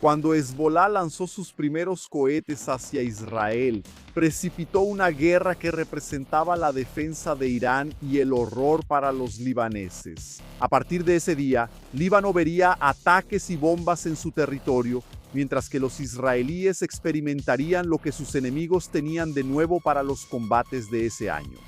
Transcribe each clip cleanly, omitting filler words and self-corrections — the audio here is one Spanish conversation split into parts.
Cuando Hezbolá lanzó sus primeros cohetes hacia Israel, precipitó una guerra que representaba la defensa de Irán y el horror para los libaneses. A partir de ese día, Líbano vería ataques y bombas en su territorio, mientras que los israelíes experimentarían lo que sus enemigos tenían de nuevo para los combates de ese año.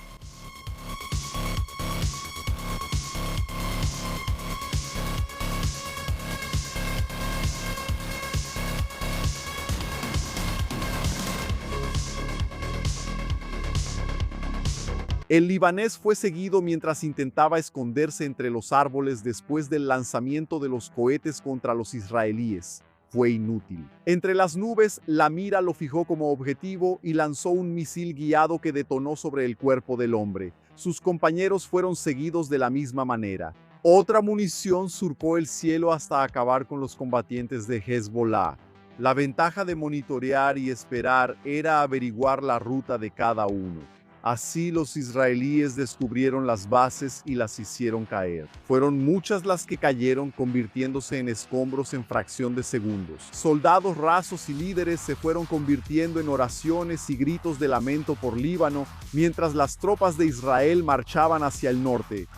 El libanés fue seguido mientras intentaba esconderse entre los árboles después del lanzamiento de los cohetes contra los israelíes. Fue inútil. Entre las nubes, la mira lo fijó como objetivo y lanzó un misil guiado que detonó sobre el cuerpo del hombre. Sus compañeros fueron seguidos de la misma manera. Otra munición surcó el cielo hasta acabar con los combatientes de Hezbolá. La ventaja de monitorear y esperar era averiguar la ruta de cada uno. Así los israelíes descubrieron las bases y las hicieron caer. Fueron muchas las que cayeron, convirtiéndose en escombros en fracción de segundos. Soldados rasos y líderes se fueron convirtiendo en oraciones y gritos de lamento por Líbano, mientras las tropas de Israel marchaban hacia el norte.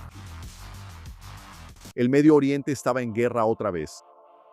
El Medio Oriente estaba en guerra otra vez.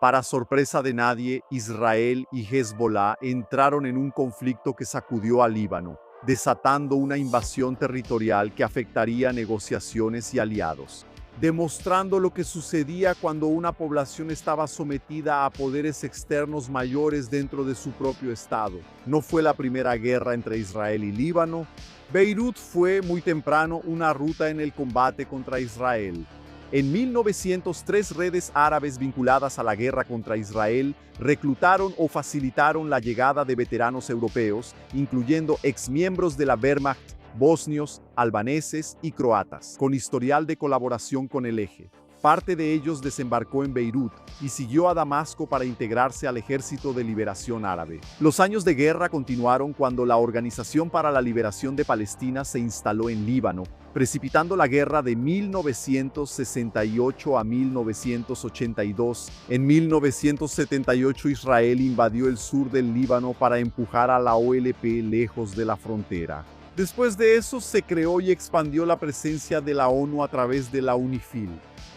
Para sorpresa de nadie, Israel y Hezbolá entraron en un conflicto que sacudió a Líbano, desatando una invasión territorial que afectaría negociaciones y aliados, demostrando lo que sucedía cuando una población estaba sometida a poderes externos mayores dentro de su propio estado. No fue la primera guerra entre Israel y Líbano. Beirut fue muy temprano una ruta en el combate contra Israel. En 1903, redes árabes vinculadas a la guerra contra Israel reclutaron o facilitaron la llegada de veteranos europeos, incluyendo exmiembros de la Wehrmacht, bosnios, albaneses y croatas, con historial de colaboración con el Eje. Parte de ellos desembarcó en Beirut y siguió a Damasco para integrarse al Ejército de Liberación Árabe. Los años de guerra continuaron cuando la Organización para la Liberación de Palestina se instaló en Líbano, precipitando la guerra de 1968 a 1982. En 1978, Israel invadió el sur del Líbano para empujar a la OLP lejos de la frontera. Después de eso, se creó y expandió la presencia de la ONU a través de la UNIFIL.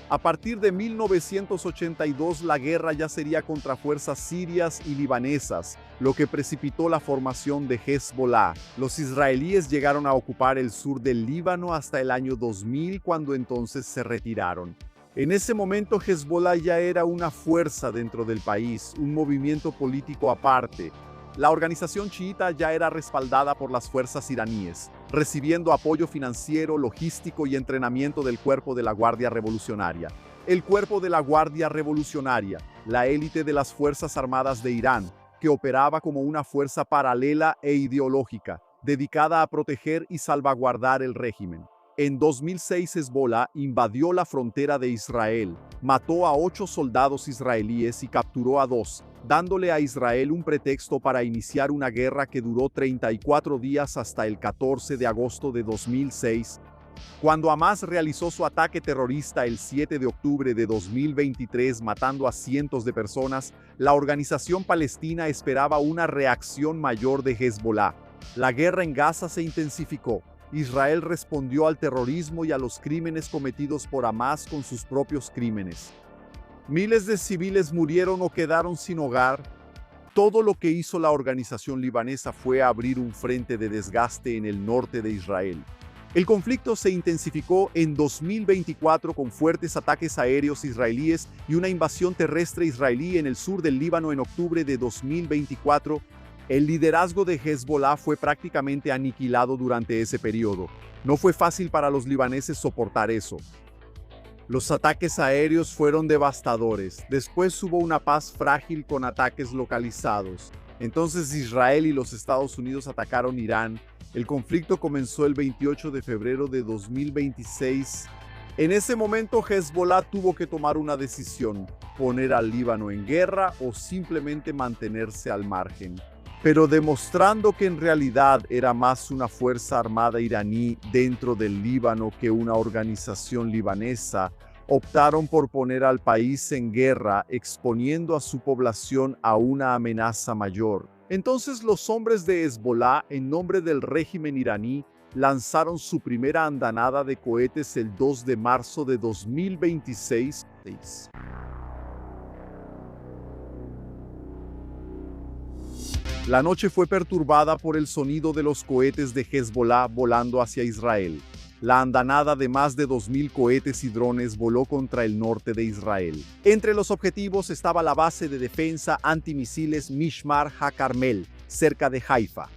A partir de 1982, la guerra ya sería contra fuerzas sirias y libanesas, lo que precipitó la formación de Hezbolá. Los israelíes llegaron a ocupar el sur del Líbano hasta el año 2000, cuando entonces se retiraron. En ese momento, Hezbolá ya era una fuerza dentro del país, un movimiento político aparte. La organización chiita ya era respaldada por las fuerzas iraníes, recibiendo apoyo financiero, logístico y entrenamiento del Cuerpo de la Guardia Revolucionaria. El Cuerpo de la Guardia Revolucionaria, la élite de las Fuerzas Armadas de Irán, que operaba como una fuerza paralela e ideológica, dedicada a proteger y salvaguardar el régimen. En 2006, Hezbolá invadió la frontera de Israel, mató a 8 soldados israelíes y capturó a 2, dándole a Israel un pretexto para iniciar una guerra que duró 34 días hasta el 14 de agosto de 2006, cuando Hamás realizó su ataque terrorista el 7 de octubre de 2023, matando a cientos de personas. La organización palestina esperaba una reacción mayor de Hezbolá. La guerra en Gaza se intensificó. Israel respondió al terrorismo y a los crímenes cometidos por Hamás con sus propios crímenes. Miles de civiles murieron o quedaron sin hogar. Todo lo que hizo la organización libanesa fue abrir un frente de desgaste en el norte de Israel. El conflicto se intensificó en 2024 con fuertes ataques aéreos israelíes y una invasión terrestre israelí en el sur del Líbano en octubre de 2024. El liderazgo de Hezbolá fue prácticamente aniquilado durante ese periodo. No fue fácil para los libaneses soportar eso. Los ataques aéreos fueron devastadores. Después hubo una paz frágil con ataques localizados. Entonces Israel y los Estados Unidos atacaron Irán. El conflicto comenzó el 28 de febrero de 2026. En ese momento, Hezbolá tuvo que tomar una decisión: poner al Líbano en guerra o simplemente mantenerse al margen. Pero demostrando que en realidad era más una fuerza armada iraní dentro del Líbano que una organización libanesa, optaron por poner al país en guerra, exponiendo a su población a una amenaza mayor. Entonces los hombres de Hezbolá, en nombre del régimen iraní, lanzaron su primera andanada de cohetes el 2 de marzo de 2026. La noche fue perturbada por el sonido de los cohetes de Hezbolá volando hacia Israel. La andanada de más de 2.000 cohetes y drones voló contra el norte de Israel. Entre los objetivos estaba la base de defensa antimisiles Mishmar HaCarmel, cerca de Haifa.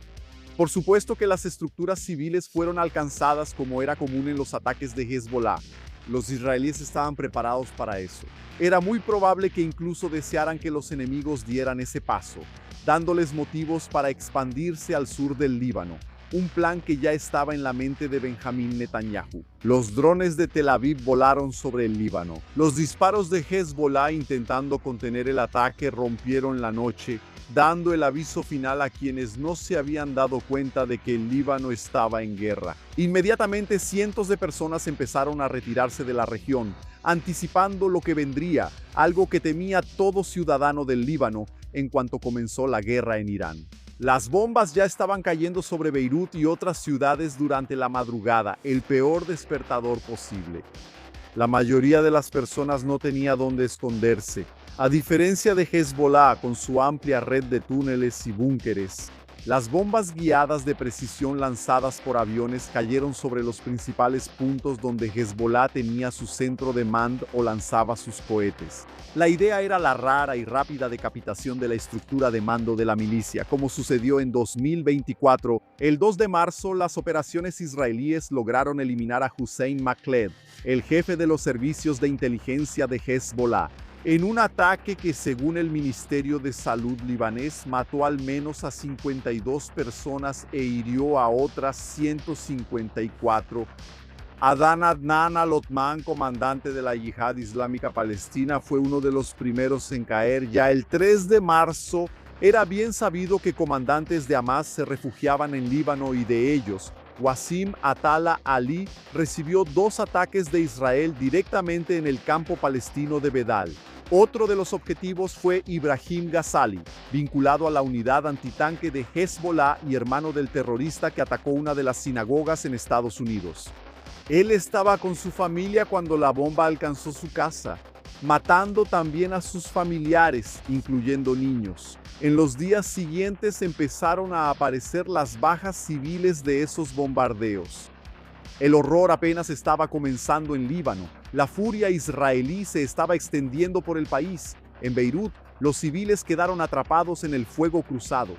Por supuesto que las estructuras civiles fueron alcanzadas como era común en los ataques de Hezbolá. Los israelíes estaban preparados para eso. Era muy probable que incluso desearan que los enemigos dieran ese paso, dándoles motivos para expandirse al sur del Líbano, un plan que ya estaba en la mente de Benjamín Netanyahu. Los drones de Tel Aviv volaron sobre el Líbano. Los disparos de Hezbolá intentando contener el ataque rompieron la noche, dando el aviso final a quienes no se habían dado cuenta de que el Líbano estaba en guerra. Inmediatamente cientos de personas empezaron a retirarse de la región, anticipando lo que vendría, algo que temía todo ciudadano del Líbano en cuanto comenzó la guerra en Irán. Las bombas ya estaban cayendo sobre Beirut y otras ciudades durante la madrugada, el peor despertador posible. La mayoría de las personas no tenía dónde esconderse. A diferencia de Hezbolá, con su amplia red de túneles y búnkeres, las bombas guiadas de precisión lanzadas por aviones cayeron sobre los principales puntos donde Hezbolá tenía su centro de mando o lanzaba sus cohetes. La idea era la rara y rápida decapitación de la estructura de mando de la milicia, como sucedió en 2024. El 2 de marzo, las operaciones israelíes lograron eliminar a Hussein Makhled, el jefe de los servicios de inteligencia de Hezbolá, en un ataque que, según el Ministerio de Salud libanés, mató al menos a 52 personas e hirió a otras 154. Adán Adnan al-Othman, comandante de la Yihad Islámica Palestina, fue uno de los primeros en caer. Ya el 3 de marzo era bien sabido que comandantes de Hamas se refugiaban en Líbano y de ellos, Wassim Atala Ali recibió 2 ataques de Israel directamente en el campo palestino de Bedal. Otro de los objetivos fue Ibrahim Ghazali, vinculado a la unidad antitanque de Hezbolá y hermano del terrorista que atacó una de las sinagogas en Estados Unidos. Él estaba con su familia cuando la bomba alcanzó su casa, matando también a sus familiares, incluyendo niños. En los días siguientes empezaron a aparecer las bajas civiles de esos bombardeos. El horror apenas estaba comenzando en Líbano. La furia israelí se estaba extendiendo por el país. En Beirut, los civiles quedaron atrapados en el fuego cruzado.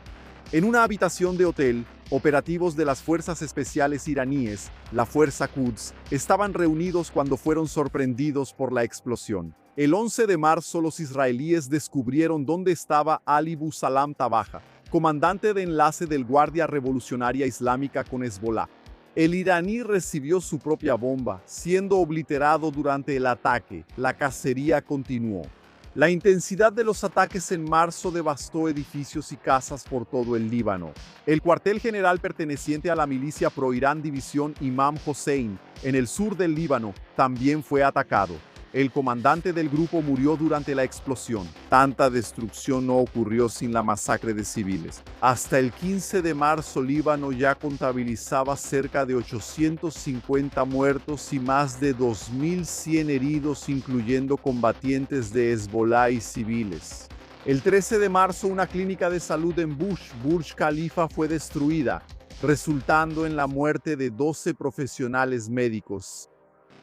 En una habitación de hotel, operativos de las fuerzas especiales iraníes, la Fuerza Quds, estaban reunidos cuando fueron sorprendidos por la explosión. El 11 de marzo, los israelíes descubrieron dónde estaba Ali Busalam Tabaja, comandante de enlace del Guardia Revolucionaria Islámica con Hezbolá. El iraní recibió su propia bomba, siendo obliterado durante el ataque. La cacería continuó. La intensidad de los ataques en marzo devastó edificios y casas por todo el Líbano. El cuartel general perteneciente a la milicia pro-Irán División Imam Hossein, en el sur del Líbano, también fue atacado. El comandante del grupo murió durante la explosión. Tanta destrucción no ocurrió sin la masacre de civiles. Hasta el 15 de marzo, Líbano ya contabilizaba cerca de 850 muertos y más de 2.100 heridos, incluyendo combatientes de Hezbolá y civiles. El 13 de marzo, una clínica de salud en Burj Khalifa fue destruida, resultando en la muerte de 12 profesionales médicos.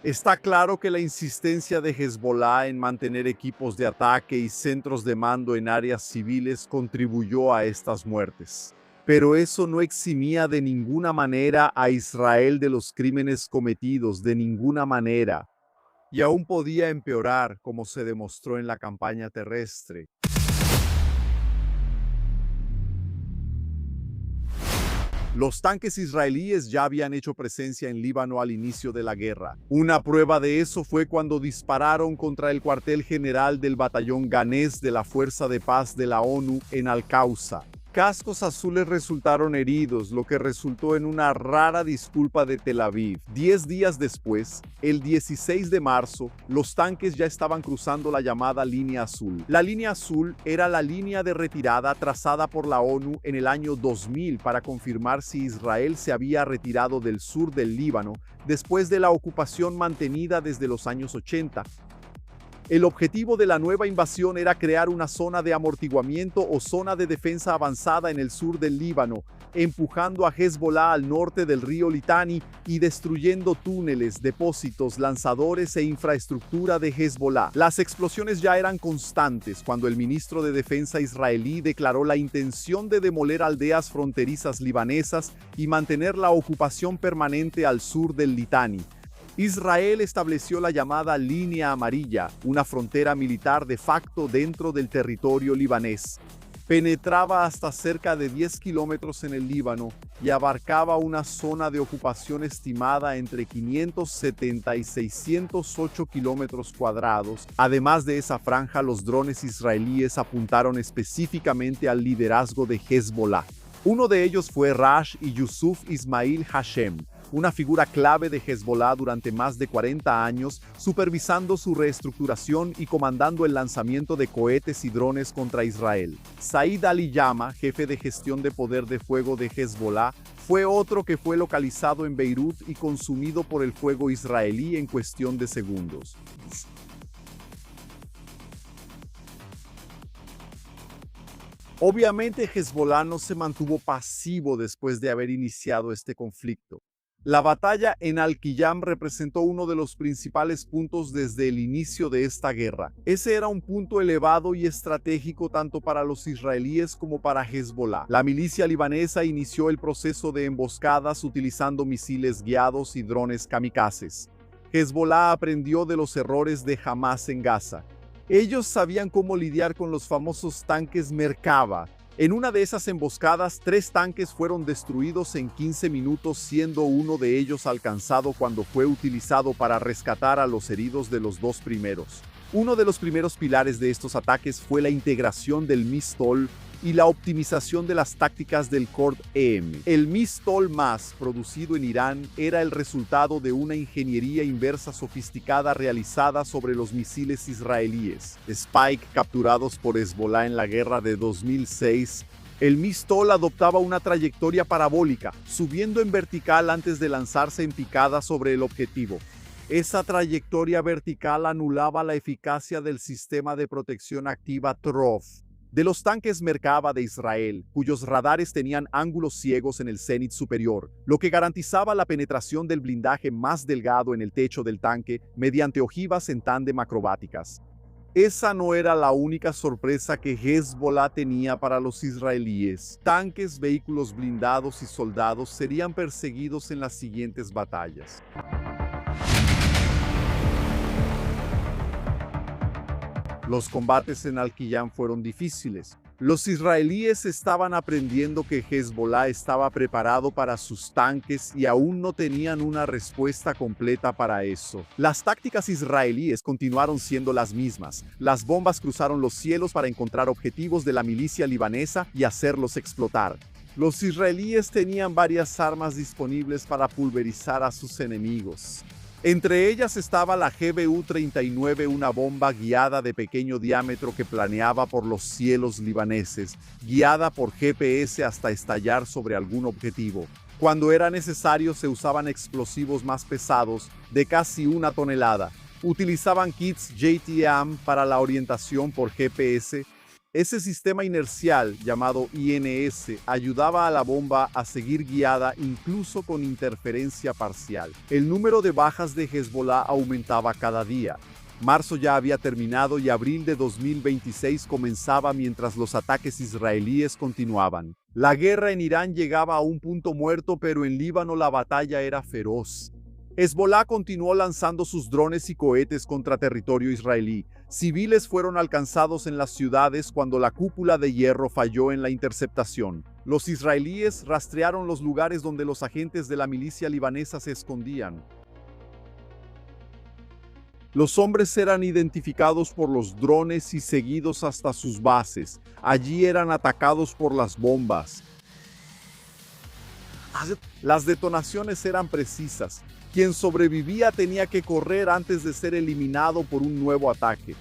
Está claro que la insistencia de Hezbolá en mantener equipos de ataque y centros de mando en áreas civiles contribuyó a estas muertes. Pero eso no eximía de ninguna manera a Israel de los crímenes cometidos, de ninguna manera. Y aún podía empeorar, como se demostró en la campaña terrestre. Los tanques israelíes ya habían hecho presencia en Líbano al inicio de la guerra. Una prueba de eso fue cuando dispararon contra el cuartel general del batallón ganés de la Fuerza de Paz de la ONU en Al-Qausa. cascos azules resultaron heridos, lo que resultó en una rara disculpa de Tel Aviv. 10 días después, el 16 de marzo, los tanques ya estaban cruzando la llamada línea azul. La línea azul era la línea de retirada trazada por la ONU en el año 2000 para confirmar si Israel se había retirado del sur del Líbano después de la ocupación mantenida desde los años 80. El objetivo de la nueva invasión era crear una zona de amortiguamiento o zona de defensa avanzada en el sur del Líbano, empujando a Hezbollah al norte del río Litani y destruyendo túneles, depósitos, lanzadores e infraestructura de Hezbollah. Las explosiones ya eran constantes cuando el ministro de Defensa israelí declaró la intención de demoler aldeas fronterizas libanesas y mantener la ocupación permanente al sur del Litani. Israel estableció la llamada Línea Amarilla, una frontera militar de facto dentro del territorio libanés. Penetraba hasta cerca de 10 kilómetros en el Líbano y abarcaba una zona de ocupación estimada entre 570 y 608 kilómetros cuadrados. Además de esa franja, los drones israelíes apuntaron específicamente al liderazgo de Hezbollah. Uno de ellos fue Rash y Yusuf Ismail Hashem, una figura clave de Hezbollah durante más de 40 años, supervisando su reestructuración y comandando el lanzamiento de cohetes y drones contra Israel. Said Ali Yama, jefe de gestión de poder de fuego de Hezbollah, fue otro que fue localizado en Beirut y consumido por el fuego israelí en cuestión de segundos. Obviamente, Hezbollah no se mantuvo pasivo después de haber iniciado este conflicto. La batalla en Al-Qiyam representó uno de los principales puntos desde el inicio de esta guerra. Ese era un punto elevado y estratégico tanto para los israelíes como para Hezbollah. La milicia libanesa inició el proceso de emboscadas utilizando misiles guiados y drones kamikazes. Hezbollah aprendió de los errores de Hamas en Gaza. Ellos sabían cómo lidiar con los famosos tanques Merkava. En una de esas emboscadas, 3 tanques fueron destruidos en 15 minutos, siendo uno de ellos alcanzado cuando fue utilizado para rescatar a los heridos de los 2 primeros. Uno de los primeros pilares de estos ataques fue la integración del Mistol y la optimización de las tácticas del Qord-EM. El Mistol más, producido en Irán, era el resultado de una ingeniería inversa sofisticada realizada sobre los misiles israelíes Spike capturados por Hezbollah en la guerra de 2006. El Mistol adoptaba una trayectoria parabólica, subiendo en vertical antes de lanzarse en picada sobre el objetivo. Esa trayectoria vertical anulaba la eficacia del sistema de protección activa TROF de los tanques Merkava de Israel, cuyos radares tenían ángulos ciegos en el cénit superior, lo que garantizaba la penetración del blindaje más delgado en el techo del tanque mediante ojivas en tándem acrobáticas. Esa no era la única sorpresa que Hezbollah tenía para los israelíes. Tanques, vehículos blindados y soldados serían perseguidos en las siguientes batallas. Los combates en Al-Qiyam fueron difíciles. Los israelíes estaban aprendiendo que Hezbollah estaba preparado para sus tanques y aún no tenían una respuesta completa para eso. Las tácticas israelíes continuaron siendo las mismas. Las bombas cruzaron los cielos para encontrar objetivos de la milicia libanesa y hacerlos explotar. Los israelíes tenían varias armas disponibles para pulverizar a sus enemigos. Entre ellas estaba la GBU-39, una bomba guiada de pequeño diámetro que planeaba por los cielos libaneses, guiada por GPS hasta estallar sobre algún objetivo. Cuando era necesario se usaban explosivos más pesados, de casi 1 tonelada. Utilizaban kits JTAM para la orientación por GPS. Ese sistema inercial, llamado INS, ayudaba a la bomba a seguir guiada incluso con interferencia parcial. El número de bajas de Hezbollah aumentaba cada día. Marzo ya había terminado y abril de 2026 comenzaba mientras los ataques israelíes continuaban. La guerra en Irán llegaba a un punto muerto, pero en Líbano la batalla era feroz. Hezbollah continuó lanzando sus drones y cohetes contra territorio israelí. Civiles fueron alcanzados en las ciudades cuando la cúpula de hierro falló en la interceptación. Los israelíes rastrearon los lugares donde los agentes de la milicia libanesa se escondían. Los hombres eran identificados por los drones y seguidos hasta sus bases. Allí eran atacados por las bombas. Las detonaciones eran precisas. Quien sobrevivía tenía que correr antes de ser eliminado por un nuevo ataque.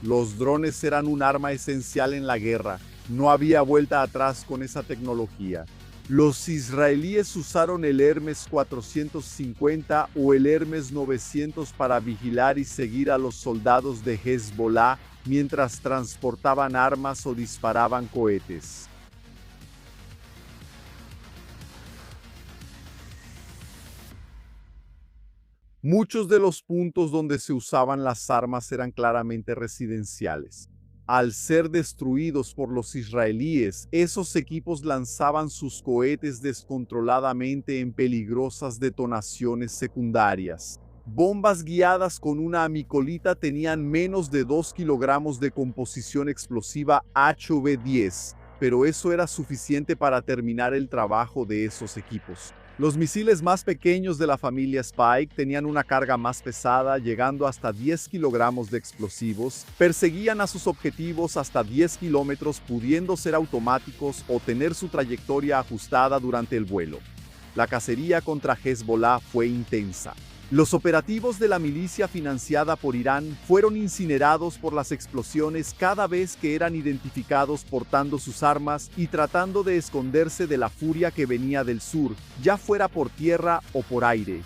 Los drones eran un arma esencial en la guerra. No había vuelta atrás con esa tecnología. Los israelíes usaron el Hermes 450 o el Hermes 900 para vigilar y seguir a los soldados de Hezbollah mientras transportaban armas o disparaban cohetes. Muchos de los puntos donde se usaban las armas eran claramente residenciales. Al ser destruidos por los israelíes, esos equipos lanzaban sus cohetes descontroladamente en peligrosas detonaciones secundarias. Bombas guiadas con una amicolita tenían menos de 2 kilogramos de composición explosiva HV-10, pero eso era suficiente para terminar el trabajo de esos equipos. Los misiles más pequeños de la familia Spike tenían una carga más pesada, llegando hasta 10 kilogramos de explosivos. Perseguían a sus objetivos hasta 10 kilómetros, pudiendo ser automáticos o tener su trayectoria ajustada durante el vuelo. La cacería contra Hezbollah fue intensa. Los operativos de la milicia financiada por Irán fueron incinerados por las explosiones cada vez que eran identificados portando sus armas y tratando de esconderse de la furia que venía del sur, ya fuera por tierra o por aire.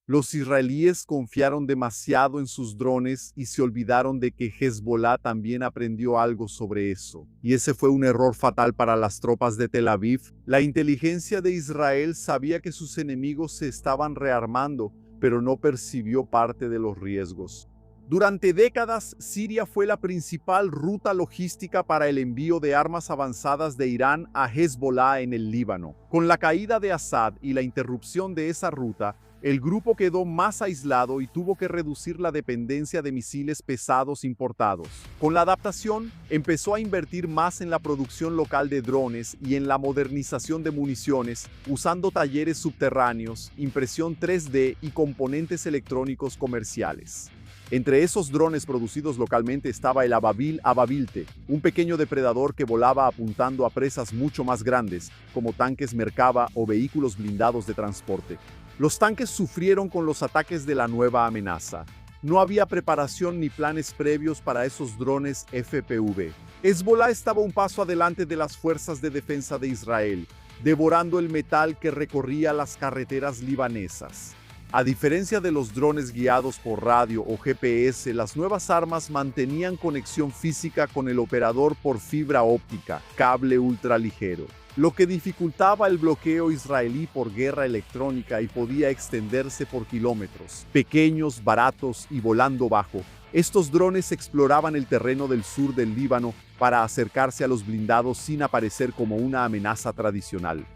Los israelíes confiaron demasiado en sus drones y se olvidaron de que Hezbollah también aprendió algo sobre eso. Y ese fue un error fatal para las tropas de Tel Aviv. La inteligencia de Israel sabía que sus enemigos se estaban rearmando, pero no percibió parte de los riesgos. Durante décadas, Siria fue la principal ruta logística para el envío de armas avanzadas de Irán a Hezbollah en el Líbano. Con la caída de Assad y la interrupción de esa ruta, el grupo quedó más aislado y tuvo que reducir la dependencia de misiles pesados importados. Con la adaptación, empezó a invertir más en la producción local de drones y en la modernización de municiones, usando talleres subterráneos, impresión 3D y componentes electrónicos comerciales. Entre esos drones producidos localmente estaba el Ababil Ababilte, un pequeño depredador que volaba apuntando a presas mucho más grandes, como tanques Merkava o vehículos blindados de transporte. Los tanques sufrieron con los ataques de la nueva amenaza. No había preparación ni planes previos para esos drones FPV. Hezbollah estaba un paso adelante de las fuerzas de defensa de Israel, devorando el metal que recorría las carreteras libanesas. A diferencia de los drones guiados por radio o GPS, las nuevas armas mantenían conexión física con el operador por fibra óptica, cable ultraligero, lo que dificultaba el bloqueo israelí por guerra electrónica y podía extenderse por kilómetros. Pequeños, baratos y volando bajo, estos drones exploraban el terreno del sur del Líbano para acercarse a los blindados sin aparecer como una amenaza tradicional.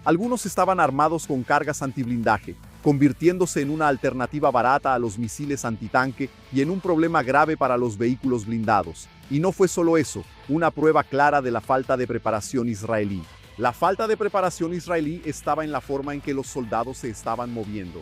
Algunos estaban armados con cargas antiblindaje, convirtiéndose en una alternativa barata a los misiles antitanque y en un problema grave para los vehículos blindados. Y no fue solo eso, una prueba clara de la falta de preparación israelí. La falta de preparación israelí estaba en la forma en que los soldados se estaban moviendo.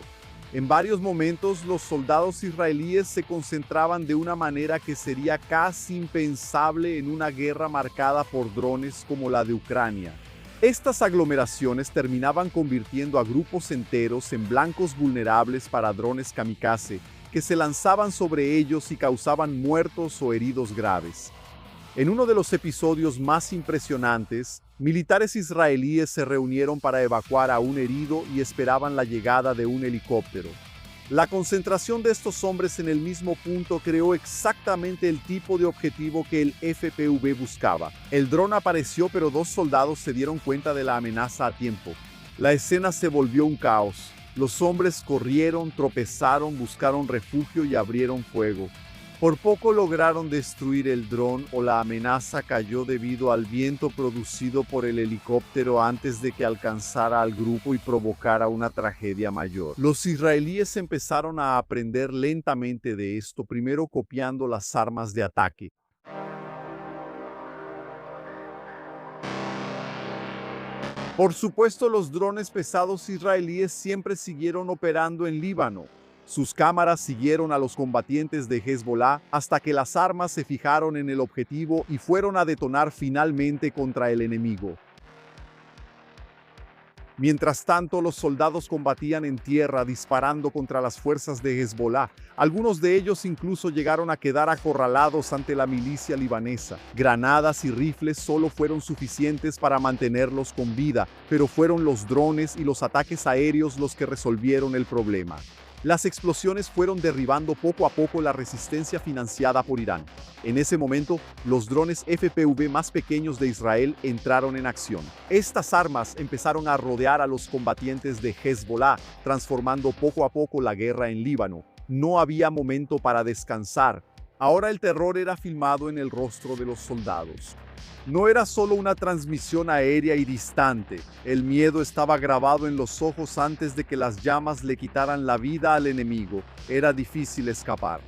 En varios momentos, los soldados israelíes se concentraban de una manera que sería casi impensable en una guerra marcada por drones como la de Ucrania. Estas aglomeraciones terminaban convirtiendo a grupos enteros en blancos vulnerables para drones kamikaze, que se lanzaban sobre ellos y causaban muertos o heridos graves. En uno de los episodios más impresionantes, militares israelíes se reunieron para evacuar a un herido y esperaban la llegada de un helicóptero. La concentración de estos hombres en el mismo punto creó exactamente el tipo de objetivo que el FPV buscaba. El dron apareció, pero dos soldados se dieron cuenta de la amenaza a tiempo. La escena se volvió un caos. Los hombres corrieron, tropezaron, buscaron refugio y abrieron fuego. Por poco lograron destruir el dron o la amenaza cayó debido al viento producido por el helicóptero antes de que alcanzara al grupo y provocara una tragedia mayor. Los israelíes empezaron a aprender lentamente de esto, primero copiando las armas de ataque. Por supuesto, los drones pesados israelíes siempre siguieron operando en Líbano. Sus cámaras siguieron a los combatientes de Hezbollah hasta que las armas se fijaron en el objetivo y fueron a detonar finalmente contra el enemigo. Mientras tanto, los soldados combatían en tierra disparando contra las fuerzas de Hezbollah. Algunos de ellos incluso llegaron a quedar acorralados ante la milicia libanesa. Granadas y rifles solo fueron suficientes para mantenerlos con vida, pero fueron los drones y los ataques aéreos los que resolvieron el problema. Las explosiones fueron derribando poco a poco la resistencia financiada por Irán. En ese momento, los drones FPV más pequeños de Israel entraron en acción. Estas armas empezaron a rodear a los combatientes de Hezbollah, transformando poco a poco la guerra en Líbano. No había momento para descansar. Ahora el terror era filmado en el rostro de los soldados. No era solo una transmisión aérea y distante, el miedo estaba grabado en los ojos antes de que las llamas le quitaran la vida al enemigo. Era difícil escapar.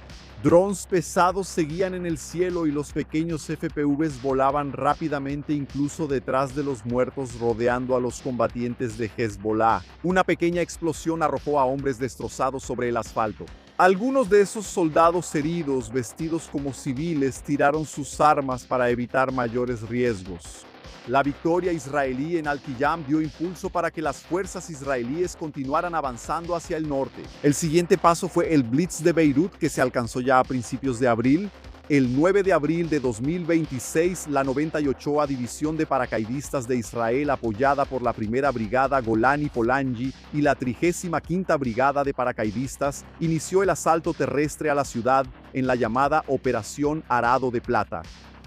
Drones pesados seguían en el cielo y los pequeños FPVs volaban rápidamente incluso detrás de los muertos rodeando a los combatientes de Hezbollah. Una pequeña explosión arrojó a hombres destrozados sobre el asfalto. Algunos de esos soldados heridos, vestidos como civiles, tiraron sus armas para evitar mayores riesgos. La victoria israelí en Al-Qiyam dio impulso para que las fuerzas israelíes continuaran avanzando hacia el norte. El siguiente paso fue el Blitz de Beirut, que se alcanzó ya a principios de abril. El 9 de abril de 2026, la 98ª División de Paracaidistas de Israel, apoyada por la Primera Brigada Golani Polanyi y la 35ª Brigada de Paracaidistas, inició el asalto terrestre a la ciudad en la llamada Operación Arado de Plata.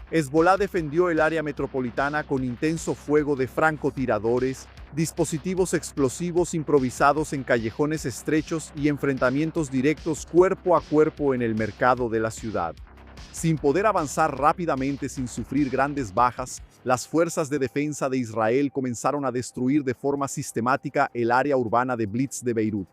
Hezbollah defendió el área metropolitana con intenso fuego de francotiradores, dispositivos explosivos improvisados en callejones estrechos y enfrentamientos directos cuerpo a cuerpo en el mercado de la ciudad. Sin poder avanzar rápidamente sin sufrir grandes bajas, las fuerzas de defensa de Israel comenzaron a destruir de forma sistemática el área urbana de Blitz de Beirut.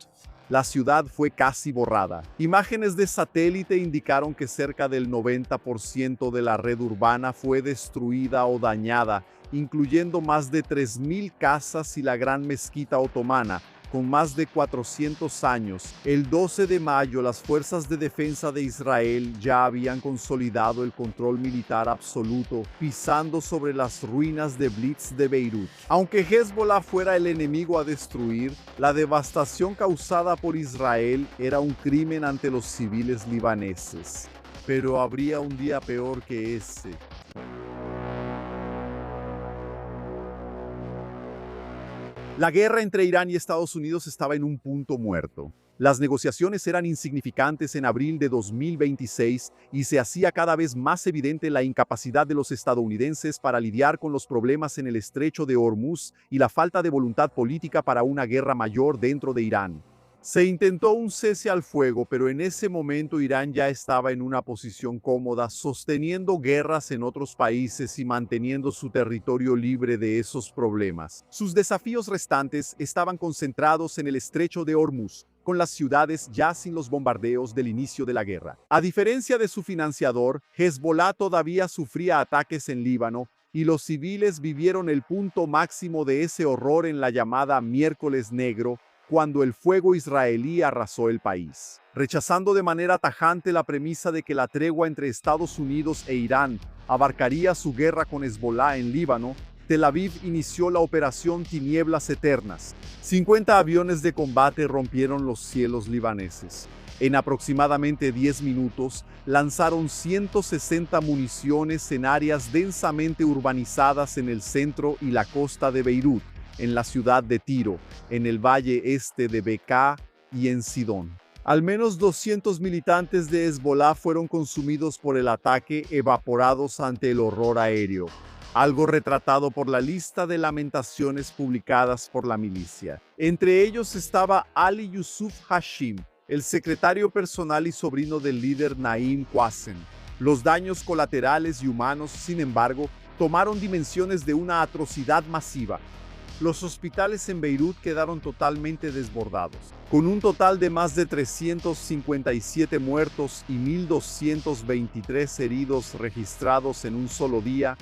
La ciudad fue casi borrada. Imágenes de satélite indicaron que cerca del 90% de la red urbana fue destruida o dañada, incluyendo más de 3.000 casas y la gran mezquita otomana, con más de 400 años. El 12 de mayo, las fuerzas de defensa de Israel ya habían consolidado el control militar absoluto, pisando sobre las ruinas de Blitz de Beirut. Aunque Hezbollah fuera el enemigo a destruir, la devastación causada por Israel era un crimen ante los civiles libaneses. Pero habría un día peor que ese. La guerra entre Irán y Estados Unidos estaba en un punto muerto. Las negociaciones eran insignificantes en abril de 2026 y se hacía cada vez más evidente la incapacidad de los estadounidenses para lidiar con los problemas en el estrecho de Hormuz y la falta de voluntad política para una guerra mayor dentro de Irán. Se intentó un cese al fuego, pero en ese momento Irán ya estaba en una posición cómoda, sosteniendo guerras en otros países y manteniendo su territorio libre de esos problemas. Sus desafíos restantes estaban concentrados en el estrecho de Hormuz, con las ciudades ya sin los bombardeos del inicio de la guerra. A diferencia de su financiador, Hezbollah todavía sufría ataques en Líbano, y los civiles vivieron el punto máximo de ese horror en la llamada Miércoles Negro, cuando el fuego israelí arrasó el país. Rechazando de manera tajante la premisa de que la tregua entre Estados Unidos e Irán abarcaría su guerra con Hezbollah en Líbano, Tel Aviv inició la operación Tinieblas Eternas. 50 aviones de combate rompieron los cielos libaneses. En aproximadamente 10 minutos, lanzaron 160 municiones en áreas densamente urbanizadas en el centro y la costa de Beirut, en la ciudad de Tiro, en el valle este de Bekaa y en Sidón. Al menos 200 militantes de Hezbollah fueron consumidos por el ataque, evaporados ante el horror aéreo, algo retratado por la lista de lamentaciones publicadas por la milicia. Entre ellos estaba Ali Yusuf Hashim, el secretario personal y sobrino del líder Naim Qassem. Los daños colaterales y humanos, sin embargo, tomaron dimensiones de una atrocidad masiva. Los hospitales en Beirut quedaron totalmente desbordados, con un total de más de 357 muertos y 1.223 heridos registrados en un solo día.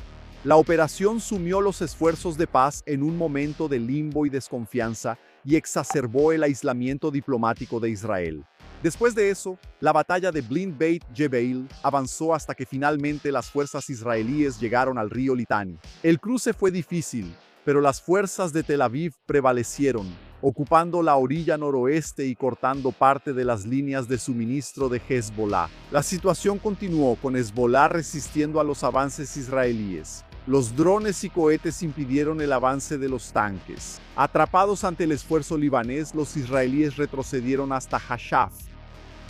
La operación sumió los esfuerzos de paz en un momento de limbo y desconfianza y exacerbó el aislamiento diplomático de Israel. Después de eso, la batalla de Blind Beit Jbeil avanzó hasta que finalmente las fuerzas israelíes llegaron al río Litani. El cruce fue difícil, pero las fuerzas de Tel Aviv prevalecieron, ocupando la orilla noroeste y cortando parte de las líneas de suministro de Hezbollah. La situación continuó con Hezbollah resistiendo a los avances israelíes. Los drones y cohetes impidieron el avance de los tanques. Atrapados ante el esfuerzo libanés, los israelíes retrocedieron hasta Hashaf.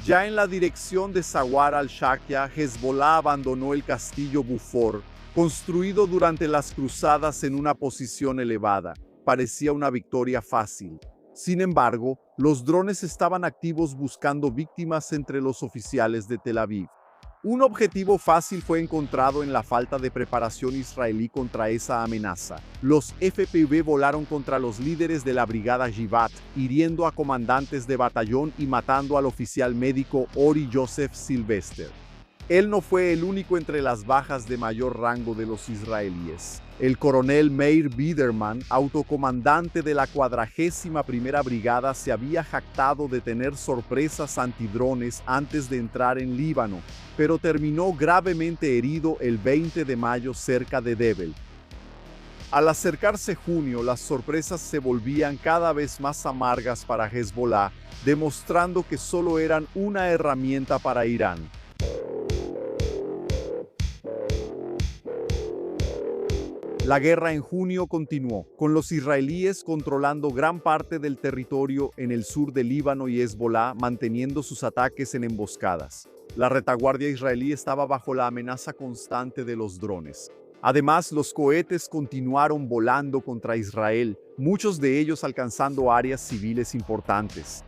Ya en la dirección de Sawar al-Shaqqa, Hezbollah abandonó el castillo Bufor, construido durante las cruzadas en una posición elevada. Parecía una victoria fácil. Sin embargo, los drones estaban activos buscando víctimas entre los oficiales de Tel Aviv. Un objetivo fácil fue encontrado en la falta de preparación israelí contra esa amenaza. Los FPV volaron contra los líderes de la brigada Givat, hiriendo a comandantes de batallón y matando al oficial médico Ori Joseph Sylvester. Él no fue el único entre las bajas de mayor rango de los israelíes. El coronel Meir Biderman, autocomandante de la 41ª Brigada, se había jactado de tener sorpresas antidrones antes de entrar en Líbano, pero terminó gravemente herido el 20 de mayo cerca de Debel. Al acercarse junio, las sorpresas se volvían cada vez más amargas para Hezbollah, demostrando que solo eran una herramienta para Irán. La guerra en junio continuó, con los israelíes controlando gran parte del territorio en el sur del Líbano y Hezbollah manteniendo sus ataques en emboscadas. La retaguardia israelí estaba bajo la amenaza constante de los drones. Además, los cohetes continuaron volando contra Israel, muchos de ellos alcanzando áreas civiles importantes.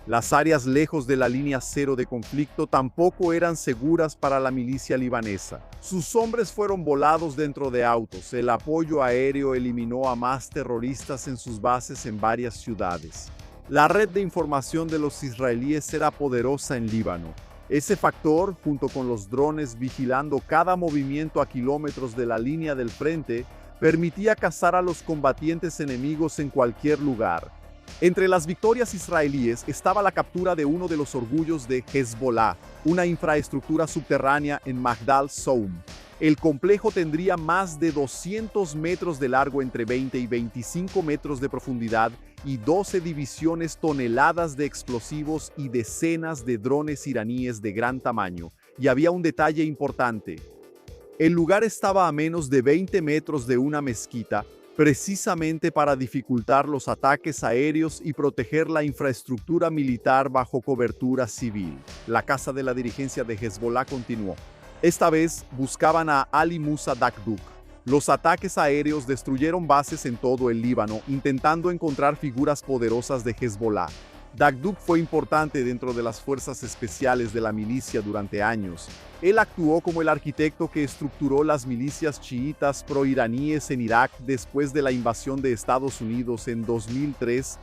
Las áreas lejos de la línea cero de conflicto tampoco eran seguras para la milicia libanesa. Sus hombres fueron volados dentro de autos. El apoyo aéreo eliminó a más terroristas en sus bases en varias ciudades. La red de información de los israelíes era poderosa en Líbano. Ese factor, junto con los drones vigilando cada movimiento a kilómetros de la línea del frente, permitía cazar a los combatientes enemigos en cualquier lugar. Entre las victorias israelíes estaba la captura de uno de los orgullos de Hezbollah, una infraestructura subterránea en Magdal Soum. El complejo tendría más de 200 metros de largo entre 20 y 25 metros de profundidad y 12 divisiones toneladas de explosivos y decenas de drones iraníes de gran tamaño. Y había un detalle importante. El lugar estaba a menos de 20 metros de una mezquita, precisamente para dificultar los ataques aéreos y proteger la infraestructura militar bajo cobertura civil. La caza de la dirigencia de Hezbollah continuó. Esta vez buscaban a Ali Musa Daqduk. Los ataques aéreos destruyeron bases en todo el Líbano, intentando encontrar figuras poderosas de Hezbollah. Daqduk fue importante dentro de las fuerzas especiales de la milicia durante años. Él actuó como el arquitecto que estructuró las milicias chiitas pro-iraníes en Irak después de la invasión de Estados Unidos en 2003.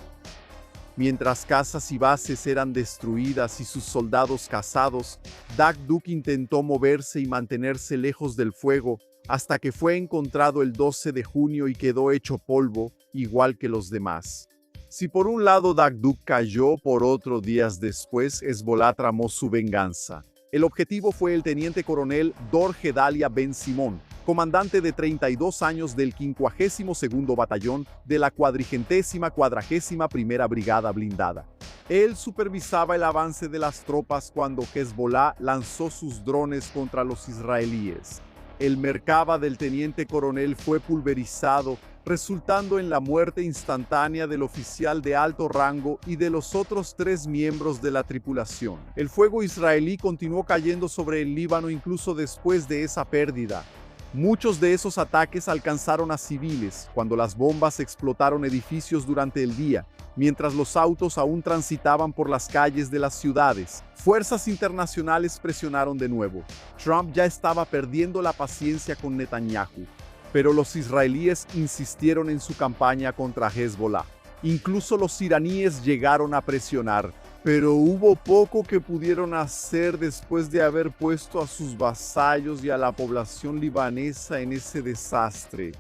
Mientras casas y bases eran destruidas y sus soldados cazados, Daqduk intentó moverse y mantenerse lejos del fuego hasta que fue encontrado el 12 de junio y quedó hecho polvo, igual que los demás. Si por un lado Daqduk cayó, por otro días después Hezbollah tramó su venganza. El objetivo fue el teniente coronel Dor Gedalia Ben Simón, comandante de 32 años del 52º Batallón de la 441ª Brigada Blindada. Él supervisaba el avance de las tropas cuando Hezbollah lanzó sus drones contra los israelíes. El Merkava del teniente coronel fue pulverizado, resultando en la muerte instantánea del oficial de alto rango y de los otros 3 miembros de la tripulación. El fuego israelí continuó cayendo sobre el Líbano incluso después de esa pérdida. Muchos de esos ataques alcanzaron a civiles cuando las bombas explotaron edificios durante el día, mientras los autos aún transitaban por las calles de las ciudades. Fuerzas internacionales presionaron de nuevo. Trump ya estaba perdiendo la paciencia con Netanyahu, pero los israelíes insistieron en su campaña contra Hezbollah. Incluso los iraníes llegaron a presionar, pero hubo poco que pudieron hacer después de haber puesto a sus vasallos y a la población libanesa en ese desastre.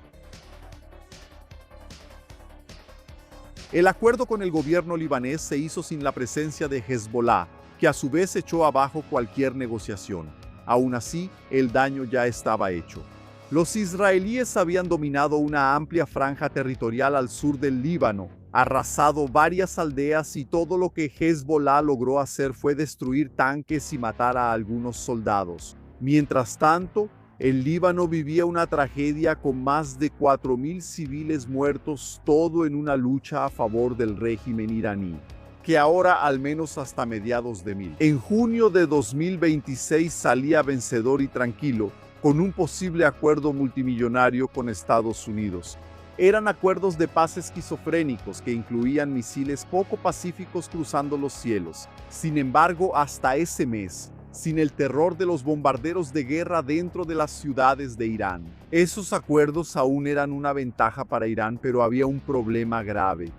El acuerdo con el gobierno libanés se hizo sin la presencia de Hezbollah, que a su vez echó abajo cualquier negociación. Aún así, el daño ya estaba hecho. Los israelíes habían dominado una amplia franja territorial al sur del Líbano, arrasado varias aldeas y todo lo que Hezbollah logró hacer fue destruir tanques y matar a algunos soldados. Mientras tanto, el Líbano vivía una tragedia con más de 4.000 civiles muertos, todo en una lucha a favor del régimen iraní, que ahora al menos hasta mediados de 1000. En junio de 2026 salía vencedor y tranquilo, con un posible acuerdo multimillonario con Estados Unidos. Eran acuerdos de paz esquizofrénicos que incluían misiles poco pacíficos cruzando los cielos. Sin embargo, hasta ese mes, sin el terror de los bombarderos de guerra dentro de las ciudades de Irán. Esos acuerdos aún eran una ventaja para Irán, pero había un problema grave.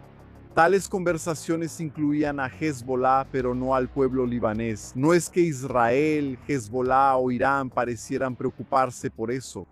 Tales conversaciones incluían a Hezbollah, pero no al pueblo libanés. No es que Israel, Hezbollah o Irán parecieran preocuparse por eso.